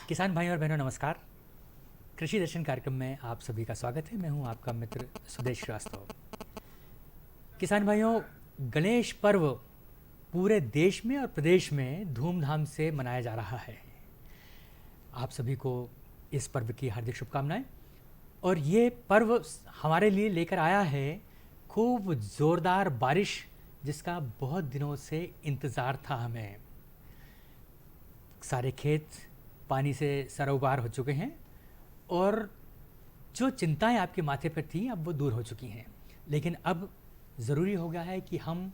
किसान भाई और बहनों नमस्कार। कृषि दर्शन कार्यक्रम में आप सभी का स्वागत है। मैं हूं आपका मित्र सुदेश श्रीवास्तव। किसान भाइयों, गणेश पर्व पूरे देश में और प्रदेश में धूमधाम से मनाया जा रहा है। आप सभी को इस पर्व की हार्दिक शुभकामनाएं। और ये पर्व हमारे लिए लेकर आया है खूब ज़ोरदार बारिश, जिसका बहुत दिनों से इंतज़ार था हमें। सारे खेत पानी से सरोबार हो चुके हैं और जो चिंताएं आपके माथे पर थीं अब वो दूर हो चुकी हैं। लेकिन अब ज़रूरी हो गया है कि हम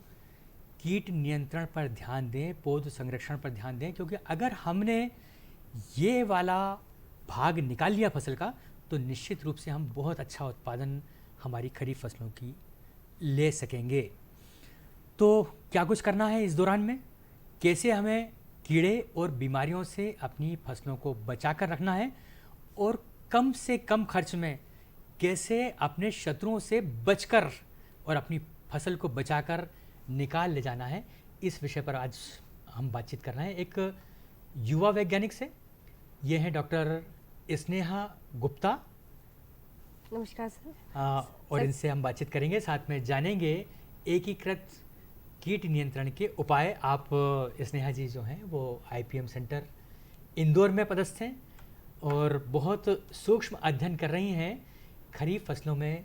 कीट नियंत्रण पर ध्यान दें, पौध संरक्षण पर ध्यान दें, क्योंकि अगर हमने ये वाला भाग निकाल लिया फसल का तो निश्चित रूप से हम बहुत अच्छा उत्पादन हमारी खरीफ फसलों की ले सकेंगे। तो क्या कुछ करना है इस दौरान में, कैसे हमें कीड़े और बीमारियों से अपनी फसलों को बचा कर रखना है और कम से कम खर्च में कैसे अपने शत्रुओं से बचकर और अपनी फसल को बचाकर निकाल ले जाना है, इस विषय पर आज हम बातचीत कर रहे हैं एक युवा वैज्ञानिक से। ये हैं डॉक्टर स्नेहा गुप्ता। नमस्कार सर। और इनसे हम बातचीत करेंगे, साथ में जानेंगे एकीकृत कीट नियंत्रण के उपाय। आप स्नेहा जी जो हैं वो आईपीएम सेंटर इंदौर में पदस्थ हैं और बहुत सूक्ष्म अध्ययन कर रही हैं खरीफ फसलों में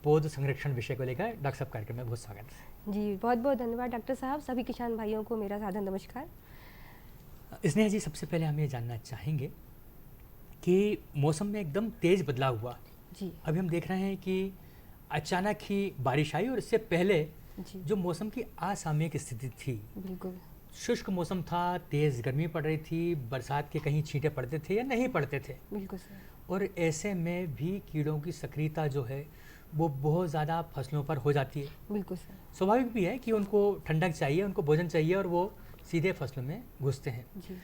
पौध संरक्षण विषय को लेकर। डॉक्टर साहब, कार्यक्रम में बहुत स्वागत है। जी बहुत बहुत धन्यवाद डॉक्टर साहब। सभी किसान भाइयों को मेरा सादर नमस्कार। स्नेहा जी, सबसे पहले हम ये जानना चाहेंगे कि मौसम में एकदम तेज़ बदलाव हुआ। जी अभी हम देख रहे हैं कि अचानक ही बारिश आई और इससे पहले जी जो मौसम की असामयिक स्थिति थी, बिल्कुल शुष्क मौसम था, तेज़ गर्मी पड़ रही थी, बरसात के कहीं छींटे पड़ते थे या नहीं पड़ते थे, बिल्कुल सर। और ऐसे में भी कीड़ों की सक्रियता जो है वो बहुत ज़्यादा फसलों पर हो जाती है। बिल्कुल सर। स्वाभाविक भी है कि उनको ठंडक चाहिए, उनको भोजन चाहिए और वो सीधे फसलों में घुसते हैं। जी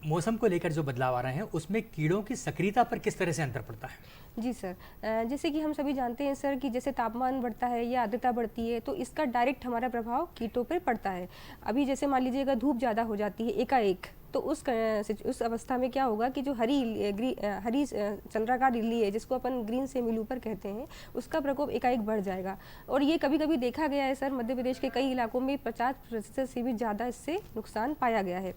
मौसम को लेकर जो बदलाव आ रहे हैं उसमें कीड़ों की सक्रियता पर किस तरह से अंतर पड़ता है? जी सर, जैसे कि हम सभी जानते हैं सर कि जैसे तापमान बढ़ता है या आर्द्रता बढ़ती है तो इसका डायरेक्ट हमारा प्रभाव कीटों पर पड़ता है। अभी जैसे मान लीजिएगा धूप ज़्यादा हो जाती है एकाएक, तो उस अवस्था में क्या होगा कि जो हरी चंद्राकार इल्ली है, जिसको अपन ग्रीन सेमिलूपर कहते हैं, उसका प्रकोप एकाएक बढ़ जाएगा। और ये कभी कभी देखा गया है सर, मध्य प्रदेश के कई इलाकों में 50% से भी ज़्यादा इससे नुकसान पाया गया है।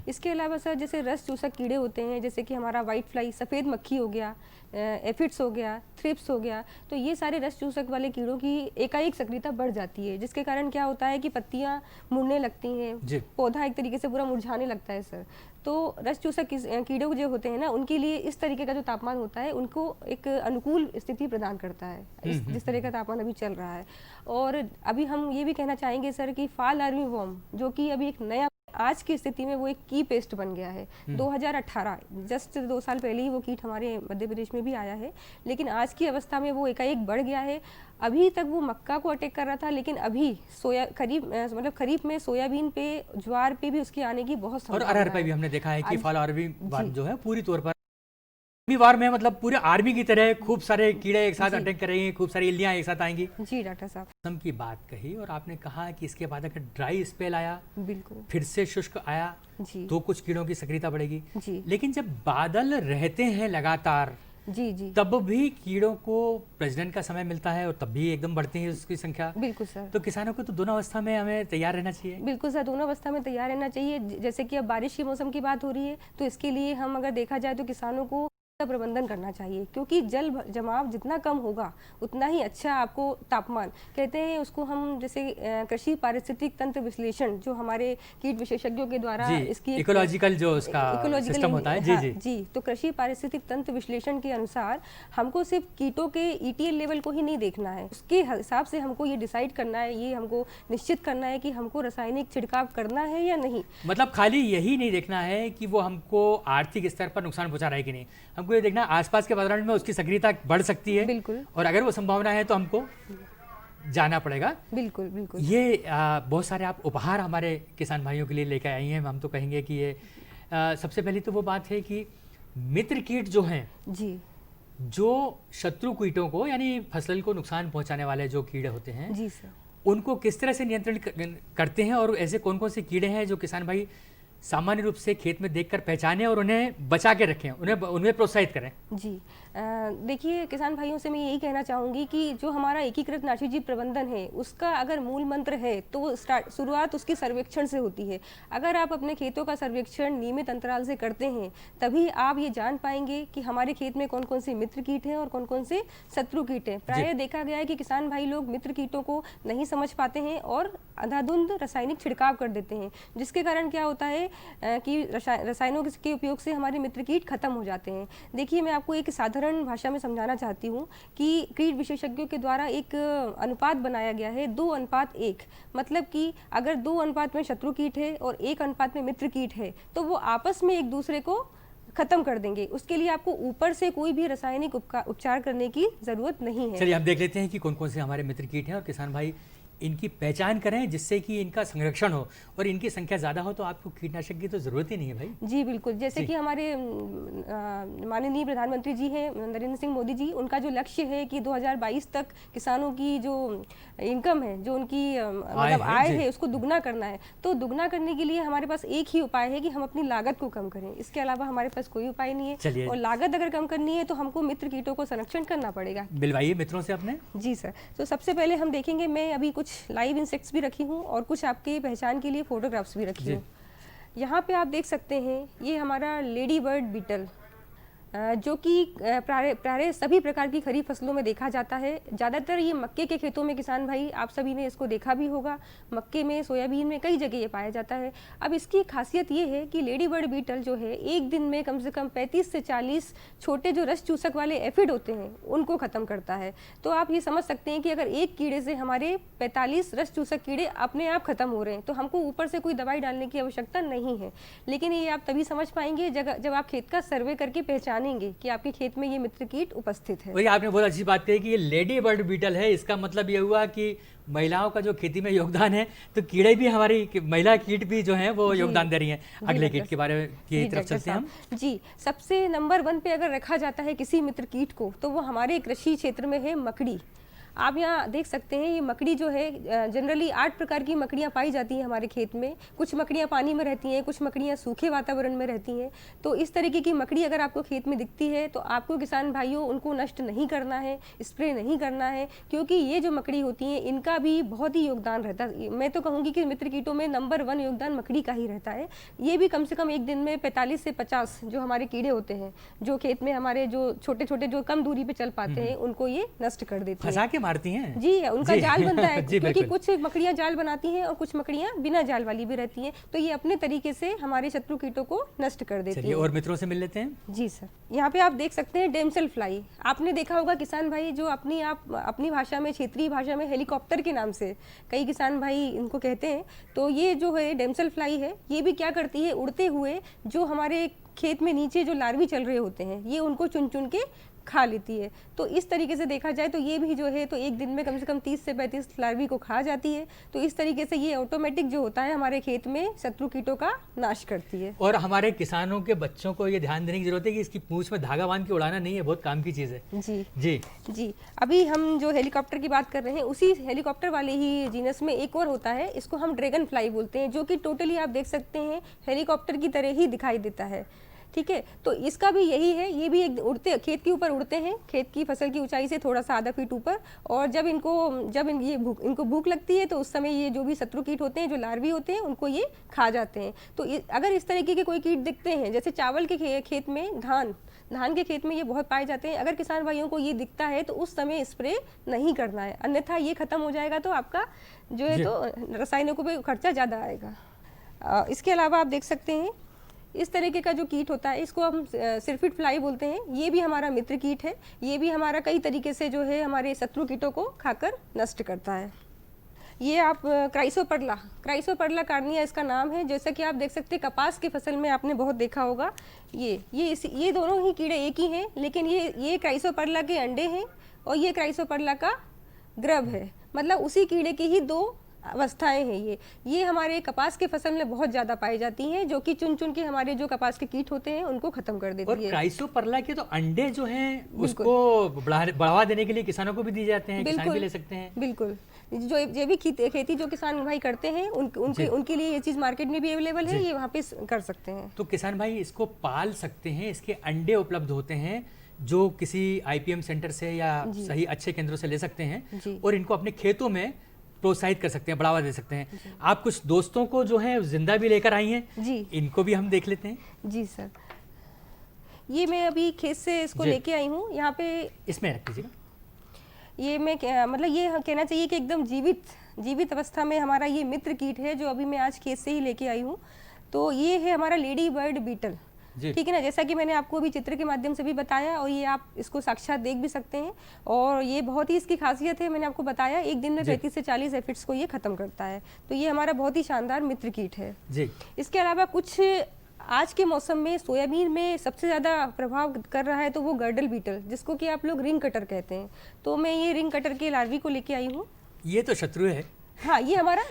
इसके अलावा सर जैसे रस चूसक कीड़े होते हैं, जैसे कि हमारा वाइट फ्लाई, सफ़ेद मक्खी हो गया, एफिड्स हो गया, थ्रिप्स हो गया, तो ये सारे रस चूसक वाले कीड़ों की एकाएक सक्रियता बढ़ जाती है, जिसके कारण क्या होता है कि पत्तियां मुड़ने लगती हैं, पौधा एक तरीके से पूरा मुरझाने लगता है सर। तो रस चूसक कीड़े जो होते हैं ना, उनके लिए इस तरीके का जो तापमान होता है उनको एक अनुकूल स्थिति प्रदान करता है, जिस तरह का तापमान अभी चल रहा है। और अभी हम ये भी कहना चाहेंगे सर कि फाल आर्मी वॉर्म, जो कि अभी एक नया आज की स्थिति में वो एक की पेस्ट बन गया है। 2018 जस्ट 2 साल पहले ही वो कीट हमारे मध्य प्रदेश में भी आया है, लेकिन आज की अवस्था में वो एकाएक बढ़ गया है। अभी तक वो मक्का को अटैक कर रहा था, लेकिन अभी खरीफ में सोयाबीन पे, ज्वार पे भी उसकी आने की बहुत संभावना है। और अरहर पे भी हमने देखा है कि फाल आर्मी जो है पूरी तौर पर वार में, मतलब पूरे आर्मी की तरह खूब सारे कीड़े एक साथ अटैक करेंगे, खूब सारी इल्लियां एक साथ आएंगी। जी डॉक्टर साहब, मौसम की बात कही और आपने कहा कि इसके बाद अगर ड्राई स्पेल आया, बिल्कुल फिर से शुष्क आया, जी तो कुछ कीड़ों की सक्रियता बढ़ेगी। जी लेकिन जब बादल रहते हैं लगातार, जी जी तब भी कीड़ों को प्रजनन का समय मिलता है और तब भी एकदम बढ़ती है उसकी संख्या। बिल्कुल सर। तो किसानों को तो दोनों अवस्था में हमें तैयार रहना चाहिए। बिल्कुल सर, दोनों अवस्था में तैयार रहना चाहिए। जैसे कि अब बारिश के मौसम की बात हो रही है, तो इसके लिए हम अगर देखा जाए तो किसानों को प्रबंधन करना चाहिए, क्योंकि जल जमाव जितना कम होगा उतना ही अच्छा आपको तापमान, कहते हैं उसको हम, जैसे कृषि पारिस्थितिक तंत्र विश्लेषण, जो हमारे कीट विशेषज्ञों के द्वारा इसकी इकोलॉजिकल जो उसका सिस्टम होता है, जी जी, तो कृषि पारिस्थितिक तंत्र विश्लेषण के अनुसार हमको सिर्फ कीटों के ईटीएल लेवल को ही नहीं देखना है, उसके हिसाब से हमको ये डिसाइड करना है, ये हमको निश्चित करना है कि हमको रासायनिक छिड़काव करना है या नहीं। मतलब खाली यही नहीं देखना है कि वो हमको आर्थिक स्तर पर नुकसान पहुंचा रहा है कि नहीं, हमको ये देखना आसपास के वातावरण में उसकी सक्रियता बढ़ सकती है। बिल्कुल। और अगर वो संभावना है तो हमको जाना पड़ेगा। बिल्कुल बिल्कुल। ये बहुत सारे आप उपहार हमारे किसान भाइयों के लिए लेकर आई हैं। हम तो कहेंगे कि ये सबसे पहली तो वो बात है कि मित्र कीट जो हैं जी, जो शत्रु कीटों को, यानी फसल को नुकसान पहुंचाने वाले जो कीड़े होते हैं, जी सर, उनको किस तरह से नियंत्रण करते हैं और ऐसे कौन कौन से कीड़े हैं जो किसान भाई सामान्य रूप से खेत में देखकर पहचानें और उन्हें बचा के रखें, उन्हें प्रोत्साहित करें? जी, देखिए किसान भाइयों से मैं यही कहना चाहूँगी कि जो हमारा एकीकृत नाशीजीव प्रबंधन है उसका अगर मूल मंत्र है तो वो शुरुआत उसकी सर्वेक्षण से होती है। अगर आप अपने खेतों का सर्वेक्षण नियमित अंतराल से करते हैं तभी आप ये जान पाएंगे कि हमारे खेत में कौन कौन से मित्र कीट हैं और कौन कौन से शत्रु कीट हैं। प्रायः देखा गया है कि किसान भाई लोग मित्र कीटों को नहीं समझ पाते हैं और अंधाधुंध रासायनिक छिड़काव कर देते हैं, जिसके कारण क्या होता है कि रसायनों के उपयोग से हमारे मित्र कीट खत्म हो जाते हैं। देखिए मैं आपको एक साधारण भाषा में समझाना चाहती हूँ कि कीट विशेषज्ञों के द्वारा एक अनुपात बनाया गया है 2:1। मतलब कि अगर 2 अनुपात में शत्रु कीट है और 1 अनुपात में मित्र कीट है तो वो आपस में एक दूसरे को खत्म कर देंगे। उसके लिए आपको ऊपर से कोई भी रासायनिक उपचार करने की जरूरत नहीं है। चलिए हम देख लेते हैं कि कौन कौन से हमारे मित्र कीट हैं और किसान भाई इनकी पहचान करें जिससे कि इनका संरक्षण हो, और इनकी संख्या ज़्यादा हो तो आपको कीटनाशक की तो ज़रूरत ही नहीं है भाई। जी बिल्कुल, जैसे कि हमारे माननीय प्रधानमंत्री जी हैं नरेंद्र सिंह मोदी जी, उनका जो लक्ष्य है कि 2022 तक किसानों की जो इनकम है, जो उनकी मतलब आय है उसको दुगना करना है। तो दुगना करने के लिए हमारे पास एक ही उपाय है कि हम अपनी लागत को कम करें, इसके अलावा हमारे पास कोई उपाय नहीं है। और लागत अगर कम करनी है तो हमको मित्र कीटों को संरक्षण करना पड़ेगा। बिलवाइए मित्रों से अपने। जी सर, तो सबसे पहले हम देखेंगे, मैं अभी कुछ लाइव इंसेक्ट्स भी रखी हूँ और कुछ आपके पहचान के लिए फोटोग्राफ्स भी रखी हूँ। यहाँ पे आप देख सकते हैं ये हमारा लेडी बर्ड बीटल जो कि प्राय सभी प्रकार की खरीफ फसलों में देखा जाता है। ज़्यादातर ये मक्के के खेतों में किसान भाई आप सभी ने इसको देखा भी होगा, मक्के में, सोयाबीन में, कई जगह ये पाया जाता है। अब इसकी खासियत ये है कि लेडी बर्ड बीटल जो है एक दिन में कम से कम 35 से 40 छोटे जो रस चूसक वाले एफिड होते हैं उनको ख़त्म करता है। तो आप ये समझ सकते हैं कि अगर एक कीड़े से हमारे 45 रस चूसक कीड़े अपने आप खत्म हो रहे हैं तो हमको ऊपर से कोई दवाई डालने की आवश्यकता नहीं है। लेकिन ये आप तभी समझ पाएंगे जब आप खेत का सर्वे करके पहचान कि आपके खेत में ये मित्र कीट उपस्थित है। वही आपने बहुत अच्छी बात कही कि ये लेडी बर्ड बीटल है। इसका मतलब ये हुआ कि महिलाओं का जो खेती में योगदान है तो कीड़े भी, हमारी महिला कीट भी जो है वो योगदान दे रही हैं। अगले कीट के बारे में की तरफ चलते हैं हम। जी, सबसे नंबर 1 पे अगर रखा जाता है किसी मित्र कीट को तो वो हमारे कृषि क्षेत्र में है मकड़ी। आप यहाँ देख सकते हैं ये मकड़ी जो है जनरली 8 प्रकार की मकड़ियाँ पाई जाती हैं हमारे खेत में। कुछ मकड़ियाँ पानी में रहती हैं, कुछ मकड़ियाँ सूखे वातावरण में रहती हैं। तो इस तरीके की मकड़ी अगर आपको खेत में दिखती है तो आपको किसान भाइयों उनको नष्ट नहीं करना है, स्प्रे नहीं करना है, क्योंकि ये जो मकड़ी होती हैं इनका भी बहुत ही योगदान रहता है। मैं तो कहूँगी कि मित्र कीटों में नंबर 1 योगदान मकड़ी का ही रहता है। ये भी कम से कम एक दिन में 45 से 50 जो हमारे कीड़े होते हैं जो खेत में हमारे जो छोटे छोटे जो कम दूरी पे चल पाते हैं उनको ये नष्ट कर देते हैं, मारती हैं। जी, उनका जाल बनता है क्योंकि कुछ मकड़ियां जाल बनाती हैं और कुछ मकड़ियां बिना जाल वाली भी रहती हैं। तो ये अपने तरीके से हमारे शत्रु कीटों को नष्ट कर देती हैं। और मित्रों से मिल लेते हैं। जी सर, यहाँ पे आप देख सकते हैं डेमसेल फ्लाई। आपने देखा होगा किसान भाई जो अपनी भाषा में, क्षेत्रीय भाषा में हेलीकॉप्टर के नाम से कई किसान भाई इनको कहते हैं। तो ये जो है डेमसेल फ्लाई है, ये भी क्या करती है, उड़ते हुए जो हमारे खेत में नीचे जो लार्वी चल रहे होते हैं ये उनको चुन चुन के खा लेती है। तो इस तरीके से देखा जाए तो ये भी जो है तो एक दिन में कम से कम 30 से 35 लार्वी को खा जाती है। तो इस तरीके से ये ऑटोमेटिक जो होता है हमारे खेत में शत्रु कीटों का नाश करती है। और हमारे किसानों के बच्चों को ये ध्यान देने की जरूरत है कि इसकी पूंछ में धागा बांध के उड़ाना नहीं है, बहुत काम की चीज़ है। जी जी जी, अभी हम जो हेलीकॉप्टर की बात कर रहे हैं उसी हेलीकॉप्टर वाले ही जीनस में एक और होता है, इसको हम ड्रैगन फ्लाई बोलते हैं, जो कि टोटली आप देख सकते हैं हेलीकॉप्टर की तरह ही दिखाई देता है। ठीक है, तो इसका भी यही है, ये भी एक उड़ते खेत के ऊपर उड़ते हैं, खेत की फसल की ऊंचाई से थोड़ा सा आधा फीट ऊपर। और जब इनको भूख लगती है तो उस समय ये जो भी शत्रु कीट होते हैं, जो लार्वी होते हैं, उनको ये खा जाते हैं। तो अगर इस तरीके के कोई कीट दिखते हैं, जैसे चावल के खेत में धान के खेत में ये बहुत पाए जाते हैं, अगर किसान भाइयों को ये दिखता है तो उस समय स्प्रे नहीं करना है, अन्यथा ये खत्म हो जाएगा तो आपका जो है तो रसायनों पे खर्चा ज़्यादा आएगा। इसके अलावा आप देख सकते हैं इस तरीके का जो कीट होता है इसको हम सिरफिड फ्लाई बोलते हैं। ये भी हमारा मित्र कीट है, ये भी हमारा कई तरीके से जो है हमारे शत्रु कीटों को खाकर नष्ट करता है। ये आप क्राइसोपर्ला कार्निया इसका नाम है। जैसा कि आप देख सकते हैं कपास की फसल में आपने बहुत देखा होगा, ये दोनों ही कीड़े एक ही हैं, लेकिन ये क्राइसोपर्ला के अंडे हैं और ये क्राइसोपर्ला का ग्रब है। मतलब उसी कीड़े के ही 2 अवस्थाएं हैं ये हमारे कपास के फसल में बहुत ज़्यादा पाई जाती हैं, जो कि चुन चुन के हमारे जो कपास के कीट होते हैं उनको खत्म कर देती और है। क्राइसोपरला के तो अंडे जो हैं उसको बढ़ावा देने के लिए किसानों को भी दिए जाते हैं, किसान भी ले सकते हैं। बिल्कुल, जो जैविक खेती जो किसान भाई करते हैं उनके लिए ये चीज़ मार्केट में भी अवेलेबल है, ये वहाँ पे कर सकते हैं। तो किसान भाई इसको पाल सकते हैं, इसके अंडे उपलब्ध होते हैं जो किसी IPM सेंटर से या सही अच्छे केंद्रों से ले सकते हैं और इनको अपने खेतों में प्रोत्साहित कर सकते हैं, बढ़ावा दे सकते हैं। आप कुछ दोस्तों को जो है जिंदा भी लेकर आई हैं जी, इनको भी हम देख लेते हैं। जी सर, ये मैं अभी खेत से इसको लेके आई हूँ, यहाँ पे इसमें रख दीजिएगा। ये मैं मतलब ये कहना चाहिए कि एकदम जीवित अवस्था में हमारा ये मित्र कीट है जो अभी मैं आज खेत से ही लेके आई हूँ। तो ये है हमारा लेडी बर्ड बीटल, ठीक है ना, जैसा कि मैंने आपको अभी चित्र के माध्यम से भी बताया, और ये आप इसको साक्षात देख भी सकते हैं। और ये बहुत ही इसकी खासियत है, मैंने आपको बताया एक दिन में 35 से 40 एफिड्स को ये खत्म करता है। तो ये हमारा बहुत ही शानदार मित्र कीट है जी। इसके अलावा कुछ आज के मौसम में सोयाबीन में सबसे ज़्यादा प्रभाव कर रहा है तो वो गर्डल बीटल, जिसको कि आप लोग रिंग कटर कहते हैं। तो मैं ये रिंग कटर के लार्वी को लेके आई हूँ। ये तो शत्रु है। हाँ, ये हमारा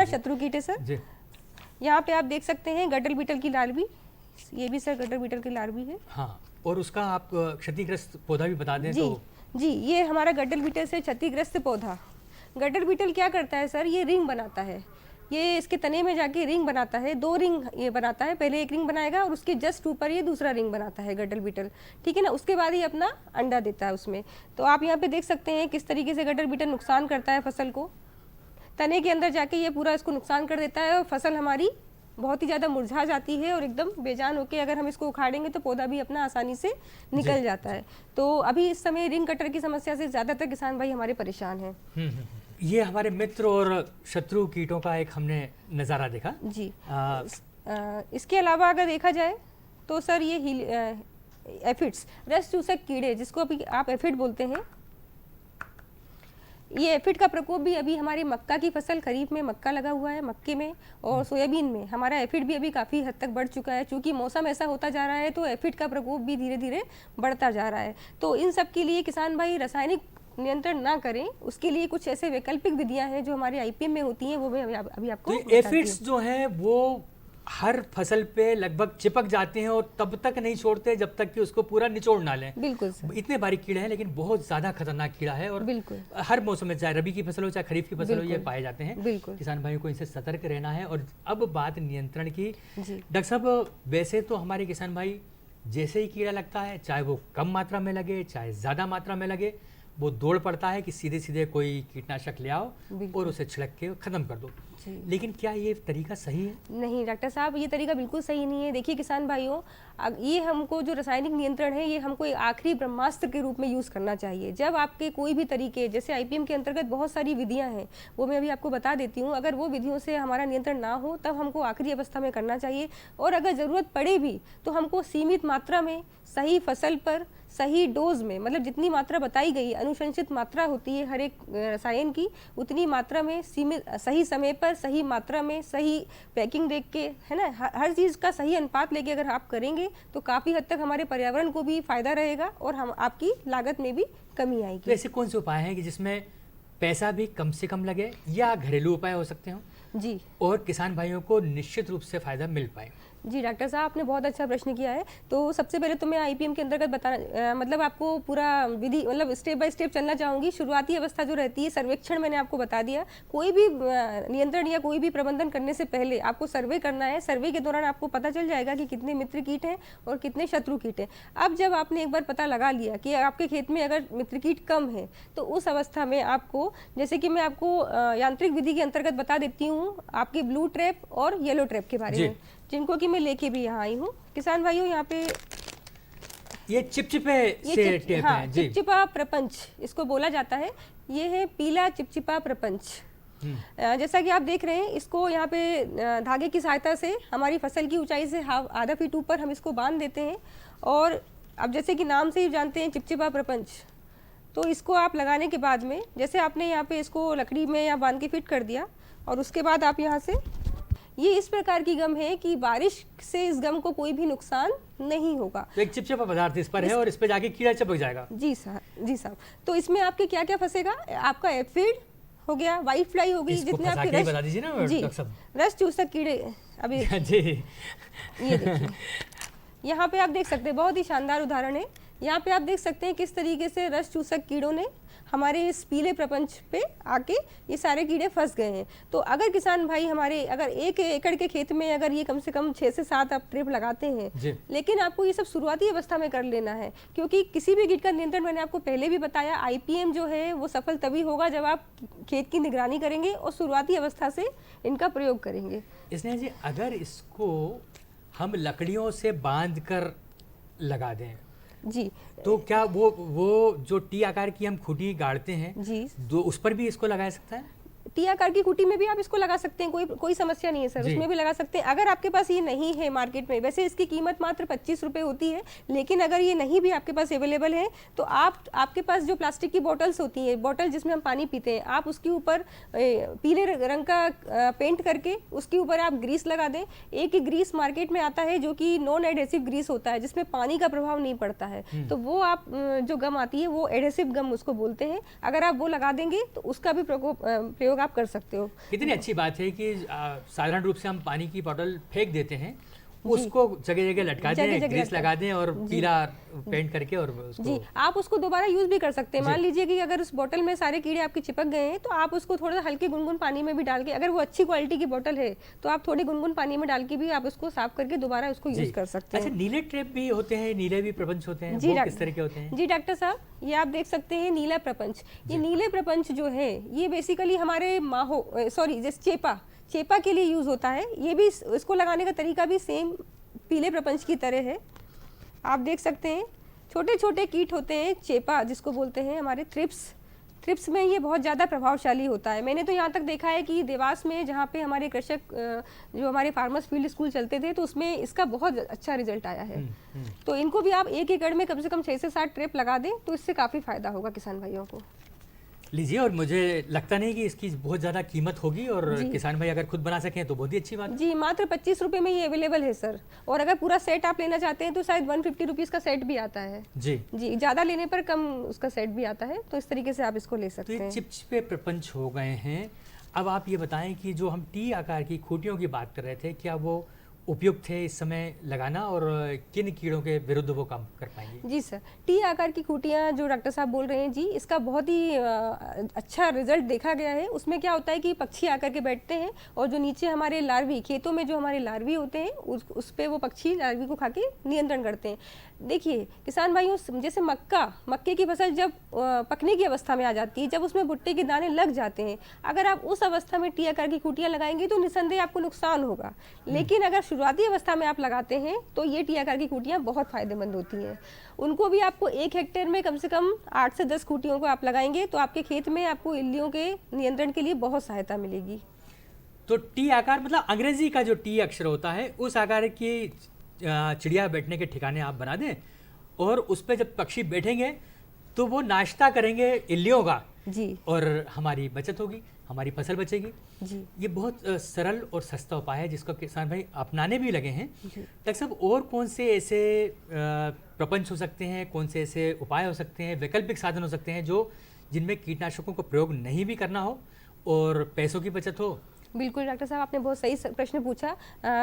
शत्रु कीट है सर। यहाँ पे आप देख सकते हैं गर्डल बीटल की लार्वी, ये भी सर गर्डल बीटल की लार्वी है। हाँ, और उसका आप क्षतिग्रस्त पौधा भी बता दें। जी जी, ये हमारा गर्डल बीटल से क्षतिग्रस्त पौधा। गर्डल बीटल क्या करता है सर, ये रिंग बनाता है, ये इसके तने में जाके रिंग बनाता है, 2 रिंग ये बनाता है। पहले एक रिंग बनाएगा और उसके जस्ट ऊपर ये दूसरा रिंग बनाता है गर्डल बीटल, ठीक है ना। उसके बाद ये अपना अंडा देता है उसमें। तो आप यहाँ पे देख सकते हैं किस तरीके से गर्डल बीटल नुकसान करता है फसल को, तने के अंदर जाके ये पूरा इसको नुकसान कर देता है और फसल हमारी बहुत ही ज़्यादा मुरझा जाती है और एकदम बेजान होके अगर हम इसको उखाड़ेंगे तो पौधा भी अपना आसानी से निकल जाता है। तो अभी इस समय रिंग कटर की समस्या से ज़्यादातर किसान भाई हमारे परेशान हैं। ये हमारे मित्र और शत्रु कीटों का एक हमने नज़ारा देखा जी। इसके अलावा अगर देखा जाए तो सर ये एफिड्स, रस चूसक कीड़े, जिसको अभी आप एफिड बोलते हैं, ये एफिड का प्रकोप भी अभी हमारे मक्का की फसल, खरीफ में मक्का लगा हुआ है, मक्के में और सोयाबीन में हमारा एफिड भी अभी काफ़ी हद तक बढ़ चुका है। क्योंकि मौसम ऐसा होता जा रहा है तो एफिड का प्रकोप भी धीरे धीरे बढ़ता जा रहा है। तो इन सब के लिए किसान भाई रासायनिक नियंत्रण ना करें, उसके लिए कुछ ऐसे वैकल्पिक विधियां हैं जो हमारे IPM में होती हैं, वो मैं अभी आपको तो एफिड्स जो हैं वो हर फसल पे लगभग चिपक जाते हैं और तब तक नहीं छोड़ते जब तक कि उसको पूरा निचोड़ ना लें। बिल्कुल सर। इतने बारीक कीड़े हैं लेकिन बहुत ज्यादा खतरनाक कीड़ा है और बिल्कुल हर मौसम में, चाहे रबी की फसल हो चाहे खरीफ की फसल हो, ये पाए जाते हैं। किसान भाइयों को इनसे सतर्क रहना है। और अब बात नियंत्रण की, डॉक्टर साहब वैसे तो हमारे किसान भाई जैसे ही कीड़ा लगता है, चाहे वो कम मात्रा में लगे चाहे ज्यादा मात्रा में लगे, वो दौड़ पड़ता है कि सीधे सीधे कोई कीटनाशक ले आओ और उसे छिड़क के खत्म कर दो। लेकिन क्या ये तरीका सही है? नहीं डॉक्टर साहब, ये तरीका बिल्कुल सही नहीं है। देखिए किसान भाइयों, ये हमको जो रासायनिक नियंत्रण है ये हमको एक आखिरी ब्रह्मास्त्र के रूप में यूज़ करना चाहिए। जब आपके कोई भी तरीके, जैसे IPM के अंतर्गत बहुत सारी विधियां हैं, वो मैं अभी आपको बता देती हूँ, अगर वो विधियों से हमारा नियंत्रण ना हो तब हमको आखिरी अवस्था में करना चाहिए। और अगर ज़रूरत पड़े भी तो हमको सीमित मात्रा में, सही फसल पर, सही डोज में, मतलब जितनी मात्रा बताई गई, अनुशंसित मात्रा होती है हर एक रसायन की, उतनी मात्रा में सीमित, सही समय पर, सही मात्रा में, सही पैकिंग देख के, है ना, हर चीज़ का सही अनुपात लेके अगर आप करेंगे तो काफ़ी हद तक हमारे पर्यावरण को भी फायदा रहेगा और हम आपकी लागत में भी कमी आएगी। तो ऐसे कौन से उपाय हैं कि जिसमें पैसा भी कम से कम लगे या घरेलू उपाय हो सकते हो जी, और किसान भाइयों को निश्चित रूप से फायदा मिल पाए? जी डॉक्टर साहब, आपने बहुत अच्छा प्रश्न किया है। तो सबसे पहले तो मैं IPM के अंतर्गत बताना, मतलब आपको पूरा विधि, मतलब स्टेप बाय स्टेप चलना चाहूँगी। शुरुआती अवस्था जो रहती है, सर्वेक्षण मैंने आपको बता दिया। कोई भी नियंत्रण या कोई भी प्रबंधन करने से पहले आपको सर्वे करना है। सर्वे के दौरान आपको पता चल जाएगा कि कितने मित्र कीट हैं और कितने शत्रु कीट हैं। अब जब आपने एक बार पता लगा लिया कि आपके खेत में अगर मित्र कीट कम है, तो उस अवस्था में आपको, जैसे कि मैं आपको यांत्रिक विधि के अंतर्गत बता देती हूँ, आपकी ब्लू ट्रैप और येलो ट्रैप के बारे में, जिनको कि मैं लेके भी यहाँ आई हूँ। किसान भाइयों, यहाँ पे ये चिपचिपे से टेप है जी। चिपचिपा प्रपंच इसको बोला जाता है। ये है पीला चिपचिपा प्रपंच। जैसा कि आप देख रहे हैं, इसको यहाँ पे धागे की सहायता से हमारी फसल की ऊंचाई से आधा फीट ऊपर हम इसको बांध देते हैं। और अब जैसे कि नाम से ही जानते हैं चिपचिपा प्रपंच, तो इसको आप लगाने के बाद में, जैसे आपने यहाँ पे इसको लकड़ी में यहाँ बांध के फिट कर दिया, और उसके बाद आप यहाँ से, ये इस प्रकार की गम है कि बारिश से इस गम को कोई भी नुकसान नहीं होगा। तो एक चिपचिपा पदार्थ इस पर है और इस पे जाके कीड़ा चिपक जाएगा। जी साहब, जी साहब। तो इसमें आपके क्या क्या फंसेगा? आपका एफिड हो गया, व्हाइट फ्लाई हो गई, इसको जितने फंसा आपके के ही बता दीजिए ना जी, डॉक्टर साहब। रस चूसक कीड़े। अभी जी ये देखिए, यहाँ पे आप देख सकते हैं, बहुत ही शानदार उदाहरण है। यहाँ पे आप देख सकते हैं किस तरीके से रस चूसक कीड़ों ने हमारे इस पीले प्रपंच पे आके ये सारे कीड़े फंस गए हैं। तो अगर किसान भाई हमारे अगर 1 एकड़ के खेत में अगर ये कम से कम 6 से 7 आप ट्रिप लगाते हैं, लेकिन आपको ये सब शुरुआती अवस्था में कर लेना है, क्योंकि किसी भी कीट का नियंत्रण, मैंने आपको पहले भी बताया, IPM जो है वो सफल तभी होगा जब आप खेत की निगरानी करेंगे और शुरुआती अवस्था से इनका प्रयोग करेंगे। स्नेहा जी, अगर इसको हम लकड़ियों से बांध कर लगा दें जी, तो क्या वो जो टी आकार की हम खूंटी गाड़ते हैं जी, तो उस पर भी इसको लगा सकता है? टी आकार की खूंटी में भी आप इसको लगा सकते हैं, कोई समस्या नहीं है सर, उसमें भी लगा सकते हैं। अगर आपके पास ये नहीं है मार्केट में, वैसे इसकी कीमत मात्र 25 रुपये होती है, लेकिन अगर ये नहीं भी आपके पास अवेलेबल है तो आपके पास जो प्लास्टिक की बॉटल्स होती हैं, बॉटल जिसमें हम पानी पीते हैं, आप उसके ऊपर पीले रंग का पेंट करके उसके ऊपर आप ग्रीस लगा दें। एक ग्रीस मार्केट में आता है जो कि नॉन एडहेसिव ग्रीस होता है, जिसमें पानी का प्रभाव नहीं पड़ता है, तो वो आप जो गम आती है वो एडहेसिव गम उसको बोलते हैं। अगर आप वो लगा देंगे तो उसका भी प्रयोग आप कर सकते हो। कितनी अच्छी बात है कि साधारण रूप से हम पानी की बोतल फेंक देते हैं, उसको जगह जगह लटका दें, ग्रीस लगा दें और पीला पेंट करके और उसको जी, आप उसको दोबारा यूज भी कर सकते हैं। मान लीजिए कि अगर उस बोतल में सारे कीड़े आपके चिपक गए हैं तो आप उसको थोड़ा हल्के गुनगुन पानी में भी डाल के, अगर वो अच्छी क्वालिटी की बोतल है तो आप थोड़ी गुनगुन पानी में डाल के भी आप उसको साफ करके दोबारा उसको यूज कर सकते हैं। अच्छा, नीले ट्रैप भी होते हैं, नीले भी प्रपंच होते हैं, वो किस तरह के होते हैं? जी डॉक्टर साहब, ये आप देख सकते हैं नीला प्रपंच। ये नीले प्रपंच जो है ये बेसिकली हमारे जैसे चेपा के लिए यूज होता है। ये भी, इसको लगाने का तरीका भी सेम पीले प्रपंच की तरह है। आप देख सकते हैं छोटे छोटे कीट होते हैं, चेपा जिसको बोलते हैं, हमारे थ्रिप्स में ये बहुत ज़्यादा प्रभावशाली होता है। मैंने तो यहाँ तक देखा है कि देवास में जहाँ पे हमारे कृषक जो हमारे फार्मर्स फील्ड स्कूल चलते थे, तो उसमें इसका बहुत अच्छा रिजल्ट आया है। तो इनको भी आप 1 एकड़ में कम से कम 6 से 7 ट्रिप लगा दें तो इससे काफ़ी फायदा होगा किसान भाइयों को। लीजिए, और मुझे लगता नहीं कि इसकी बहुत ज़्यादा कीमत होगी, और किसान भाई अगर खुद बना सकें तो बहुत ही अच्छी बात है। जी, मात्र 25 रुपये में ये अवेलेबल है सर, और अगर पूरा सेट आप लेना चाहते हैं तो शायद 150 रुपीज़ का सेट भी आता है। जी, ज़्यादा लेने पर कम उसका सेट भी आता है, तो इस तरीके से आप इसको ले सकते हैं। तो ये चिपचिपे प्रपंच हो गए हैं। अब आप ये बताएं कि जो हम टी आकार की खूंटियों की बात कर रहे थे, क्या वो उपयुक्त है इस समय लगाना, और किन कीड़ों के विरुद्ध वो काम कर पाएंगे? जी सर, टी आकार की खूंटियाँ जो डॉक्टर साहब बोल रहे हैं जी, इसका बहुत ही अच्छा रिजल्ट देखा गया है। उसमें क्या होता है कि पक्षी आकर के बैठते हैं और जो नीचे हमारे लार्वी, खेतों में जो हमारे लार्वी होते हैं उस पर वो पक्षी लार्वी को खा के नियंत्रण करते हैं। देखिए किसान भाइयों, जैसे मक्के की फसल जब पकने की अवस्था में आ जाती है, जब उसमें भुट्टे के दाने लग जाते हैं, अगर आप उस अवस्था में टी आकार की खूंटियाँ लगाएंगे तो निस्संदेह आपको नुकसान होगा। लेकिन अगर शुरुआती अवस्था में आप लगाते हैं तो ये टी आकार की खूंटियाँ बहुत फायदेमंद होती हैं। उनको भी आपको 1 हेक्टेयर में कम से कम 8 से 10 खूंटियों को आप लगाएंगे तो आपके खेत में आपको इल्लियों के नियंत्रण के लिए बहुत सहायता मिलेगी। तो टी आकार मतलब अंग्रेजी का जो टी अक्षर होता है, उस आकार की चिड़िया बैठने के ठिकाने आप बना दें, और उस पर जब पक्षी बैठेंगे तो वो नाश्ता करेंगे इल्लियों का जी, और हमारी बचत होगी, हमारी फसल बचेगी जी। ये बहुत सरल और सस्ता उपाय है जिसको किसान भाई अपनाने भी लगे हैं। डॉक्टर साहब, और कौन से ऐसे प्रपंच हो सकते हैं, कौन से ऐसे उपाय हो सकते हैं, वैकल्पिक साधन हो सकते हैं जो जिनमें कीटनाशकों का प्रयोग नहीं भी करना हो और पैसों की बचत हो? बिल्कुल डॉक्टर साहब, आपने बहुत सही प्रश्न पूछा।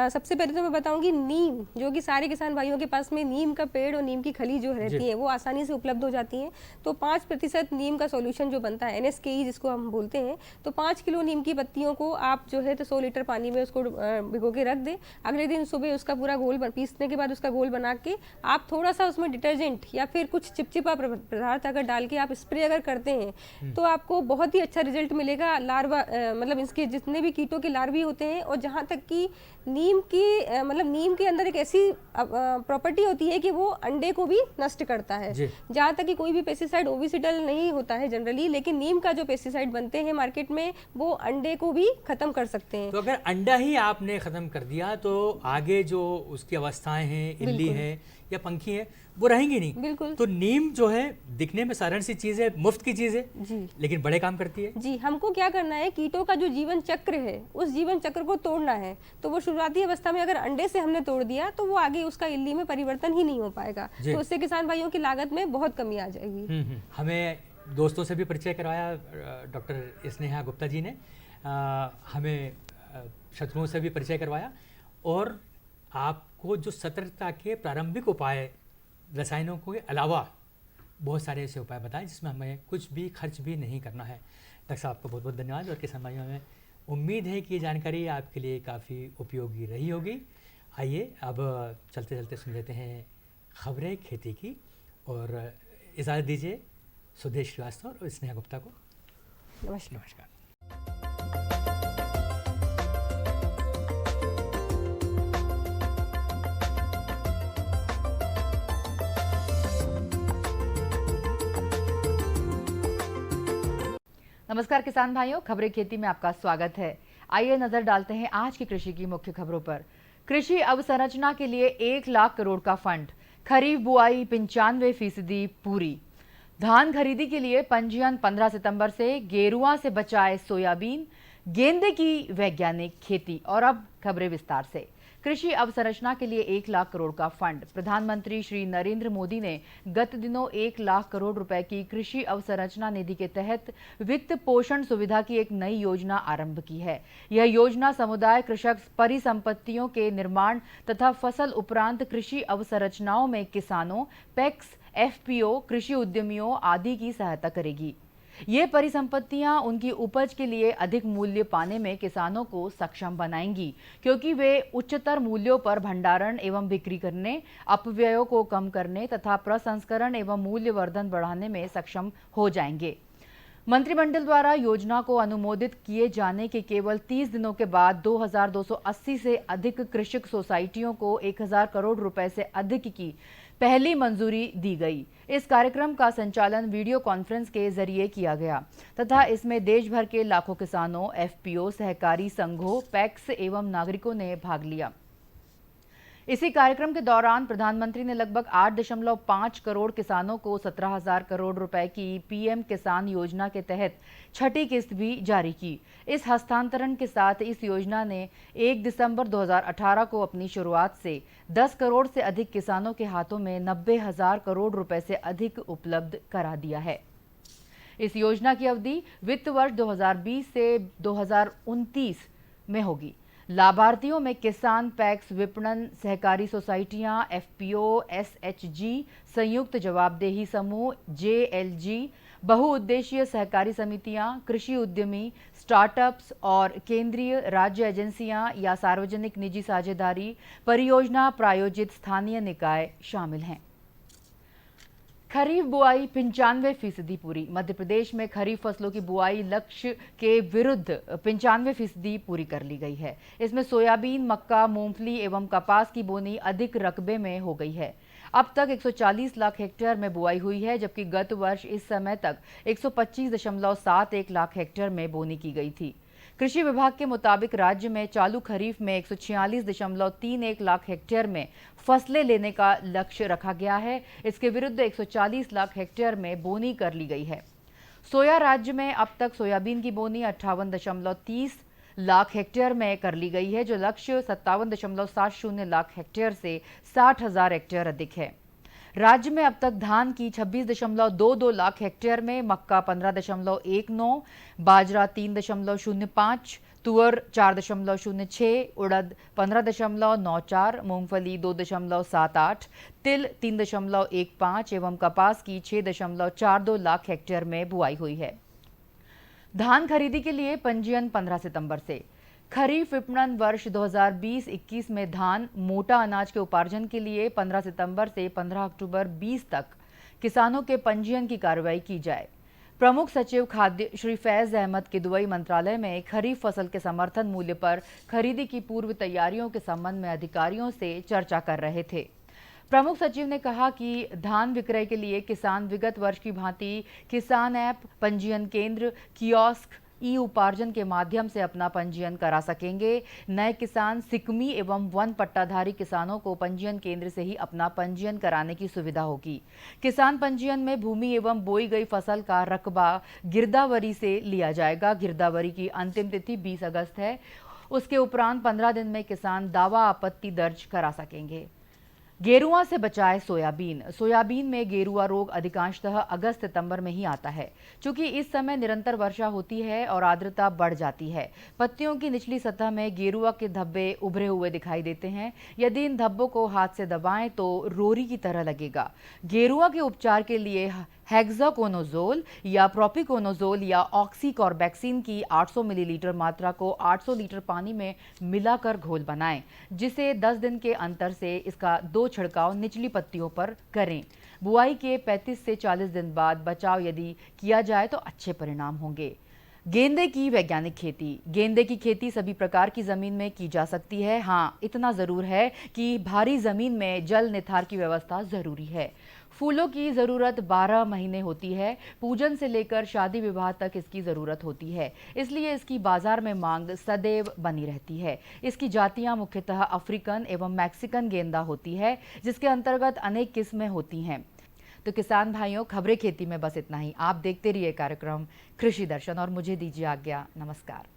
सबसे पहले तो मैं बताऊंगी, नीम, जो कि सारे किसान भाइयों के पास में नीम का पेड़ और नीम की खली जो रहती है वो आसानी से उपलब्ध हो जाती है। तो 5% नीम का सॉल्यूशन जो बनता है, NSKE जिसको हम बोलते हैं, तो 5 किलो नीम की पत्तियों को आप जो है तो 100 लीटर पानी में उसको भिगो के रख दें। अगले दिन सुबह उसका पूरा घोल पीसने के बाद उसका घोल बना के आप थोड़ा सा उसमें डिटर्जेंट या फिर कुछ चिपचिपा पदार्थ अगर डाल के आप स्प्रे अगर करते हैं तो आपको बहुत ही अच्छा रिजल्ट मिलेगा। लार्वा मतलब इसके जितने भी कीटों के लार्वी होते हैं, और जहाँ तक कि नीम की मतलब नीम के अंदर एक ऐसी प्रॉपर्टी होती है कि वो अंडे को भी नष्ट करता है। जहाँ तक कि कोई भी पेस्टिसाइड ओविसिडल नहीं होता है जनरली, लेकिन नीम का जो पेस्टिसाइड बनते हैं मार्केट में वो अंडे को भी खत्म कर सकते हैं। तो अगर अंडा ही आपने खत्म कर दिया तो आगे जो उसकी अवस्थाएं हैं, इल्ली है या पंखी है, वो रहेंगी नहीं। बिल्कुल। तो नीम जो है दिखने में साधारण सी चीज है, मुफ्त की चीज है जी, लेकिन बड़े काम करती है। जी, हमको क्या करना है, कीटों का जो जीवन चक्र है उस जीवन चक्र को तोड़ना है। तो वो शुरुआती अवस्था में अगर अंडे से हमने तोड़ दिया तो वो आगे उसका इल्ली में परिवर्तन ही नहीं हो पाएगा, तो उससे किसान भाइयों की लागत में बहुत कमी आ जाएगी। हमें दोस्तों से भी परिचय करवाया, डॉक्टर स्नेहा गुप्ता जी ने हमें शत्रुओं से भी परिचय करवाया, और आपको जो सतर्कता के प्रारंभिक उपाय रसायनों के अलावा बहुत सारे ऐसे उपाय बताएं जिसमें हमें कुछ भी खर्च भी नहीं करना है। डॉक्टर साहब आपको बहुत बहुत धन्यवाद, और किसान भाइयों में उम्मीद है कि ये जानकारी आपके लिए काफ़ी उपयोगी रही होगी। आइए अब चलते चलते सुन लेते हैं खबरें खेती की, और इजाज़त दीजिए सुदेश श्रीवास्तव और स्नेहा गुप्ता को। नमस्कार। नमस्कार। नमस्कार किसान भाइयों, खबरें खेती में आपका स्वागत है। आइए नजर डालते हैं आज की कृषि की मुख्य खबरों पर। कृषि अवसंरचना के लिए 1 लाख करोड़ का फंड, खरीफ बुआई 95% पूरी। धान खरीदी के लिए पंजीयन 15 सितंबर से, गेरुआ से बचाए सोयाबीन, गेंदे की वैज्ञानिक खेती। और अब खबरें विस्तार से। कृषि अवसंरचना के लिए 1 लाख करोड़ का फंड। प्रधानमंत्री श्री नरेंद्र मोदी ने गत दिनों 1 लाख करोड़ रुपए की कृषि अवसंरचना निधि के तहत वित्त पोषण सुविधा की एक नई योजना आरंभ की है। यह योजना समुदाय कृषक परिसंपत्तियों के निर्माण तथा फसल उपरांत कृषि अवसंरचनाओं में किसानों, पैक्स, एफपीओ, कृषि उद्यमियों आदि की सहायता करेगी। ये परिसंपत्तियां उनकी उपज के लिए अधिक मूल्य पाने में किसानों को सक्षम बनाएंगी, क्योंकि वे उच्चतर मूल्यों पर भंडारण एवं बिक्री करने, अपव्ययों को कम करने तथा प्रसंस्करण एवं मूल्यवर्धन बढ़ाने में सक्षम हो जाएंगे। मंत्रिमंडल द्वारा योजना को अनुमोदित किए जाने के केवल 30 दिनों के बाद 2280 से अधिक कृषक सोसाइटियों को 1000 करोड़ रुपए से अधिक की पहली मंजूरी दी गई। इस कार्यक्रम का संचालन वीडियो कॉन्फ्रेंस के जरिए किया गया तथा इसमें देश भर के लाखों किसानों, एफपीओ, सहकारी संघों, पैक्स एवं नागरिकों ने भाग लिया। इसी कार्यक्रम के दौरान प्रधानमंत्री ने लगभग 8.5 करोड़ किसानों को 17,000 करोड़ रुपए की पीएम किसान योजना के तहत छठी किस्त भी जारी की। इस हस्तांतरण के साथ इस योजना ने 1 दिसंबर 2018 को अपनी शुरुआत से 10 करोड़ से अधिक किसानों के हाथों में 90,000 करोड़ रुपए से अधिक उपलब्ध करा दिया है। इस योजना की अवधि वित्त वर्ष 2020 से 2029 में होगी। लाभार्थियों में किसान, पैक्स, विपणन, सहकारी सोसाइटियां, एफपीओ, एसएचजी, संयुक्त जवाबदेही समूह, जेएलजी, बहुउद्देशीय सहकारी समितियां, कृषि उद्यमी, स्टार्टअप्स और केंद्रीय राज्य एजेंसियां या सार्वजनिक निजी साझेदारी परियोजना प्रायोजित स्थानीय निकाय शामिल हैं। खरीफ बुआई 95% पूरी। मध्य प्रदेश में खरीफ फसलों की बुआई लक्ष्य के विरुद्ध 95% पूरी कर ली गई है। इसमें सोयाबीन, मक्का, मूंगफली एवं कपास की बोनी अधिक रकबे में हो गई है। अब तक 140 लाख हेक्टेयर में बुआई हुई है, जबकि गत वर्ष इस समय तक 125.71 लाख हेक्टेयर में बोनी की गई थी। कृषि विभाग के मुताबिक राज्य में चालू खरीफ में 146.31 लाख हेक्टेयर में फसलें लेने का लक्ष्य रखा गया है। इसके विरुद्ध 140 लाख हेक्टेयर में बोनी कर ली गई है। सोया राज्य में अब तक सोयाबीन की बोनी 58.30 लाख हेक्टेयर में कर ली गई है, जो लक्ष्य 57.70 लाख हेक्टेयर से 60,000 हेक्टेयर अधिक है। राज्य में अब तक धान की 26.22 लाख हेक्टेयर में, मक्का 15.19, बाजरा 3.05, तुअर 4.06, उड़द 15.94, मूंगफली 2.78, तिल 3.15 एवं कपास की 6.42 लाख हेक्टेयर में बुआई हुई है। धान खरीदी के लिए पंजीयन 15 सितंबर से। खरीफ विपणन वर्ष 2020-21 में धान, मोटा अनाज के उपार्जन के लिए 15 सितंबर से 15 अक्टूबर 20 तक किसानों के पंजीयन की कार्रवाई की जाए। प्रमुख सचिव खाद्य श्री फैज अहमद के दुबई मंत्रालय में खरीफ फसल के समर्थन मूल्य पर खरीदी की पूर्व तैयारियों के संबंध में अधिकारियों से चर्चा कर रहे थे। प्रमुख सचिव ने कहा कि धान विक्रय के लिए किसान विगत वर्ष की भांति किसान ऐप, पंजीयन केंद्र, कियोस्क, ई उपार्जन के माध्यम से अपना पंजीयन करा सकेंगे। नए किसान, सिकमी एवं वन पट्टाधारी किसानों को पंजीयन केंद्र से ही अपना पंजीयन कराने की सुविधा होगी। किसान पंजीयन में भूमि एवं बोई गई फसल का रकबा गिरदावरी से लिया जाएगा। गिरदावरी की अंतिम तिथि 20 अगस्त है। उसके उपरांत 15 दिन में किसान दावा आपत्ति दर्ज करा सकेंगे। गेरुआ से बचाए सोयाबीन। सोयाबीन में गेरुआ रोग अधिकांशतः अगस्त सितंबर में ही आता है। चूंकि इस समय निरंतर वर्षा होती है और आर्द्रता बढ़ जाती है, पत्तियों की निचली सतह में गेरुआ के धब्बे उभरे हुए दिखाई देते हैं। यदि इन धब्बों को हाथ से दबाएं तो रोरी की तरह लगेगा। गेरुआ के उपचार के लिए हेक्साकोनाजोल या प्रोपिकोनाजोल या ऑक्सीकॉर्बेक्सिन की 800 मिलीलीटर मात्रा को 800 लीटर पानी में मिलाकर घोल बनाएं, जिसे 10 दिन के अंतर से इसका 2 छिड़काव निचली पत्तियों पर करें। बुआई के 35 से 40 दिन बाद बचाव यदि किया जाए तो अच्छे परिणाम होंगे। गेंदे की वैज्ञानिक खेती। गेंदे की खेती सभी प्रकार की जमीन में की जा सकती है। हाँ, इतना जरूर है कि भारी जमीन में जल निथार की व्यवस्था जरूरी है। फूलों की ज़रूरत 12 महीने होती है। पूजन से लेकर शादी विवाह तक इसकी ज़रूरत होती है, इसलिए इसकी बाजार में मांग सदैव बनी रहती है। इसकी जातियां मुख्यतः अफ्रीकन एवं मैक्सिकन गेंदा होती है, जिसके अंतर्गत अनेक किस्में होती हैं। तो किसान भाइयों, खबरें खेती में बस इतना ही। आप देखते रहिए कार्यक्रम कृषि दर्शन और मुझे दीजिए आज्ञा। नमस्कार।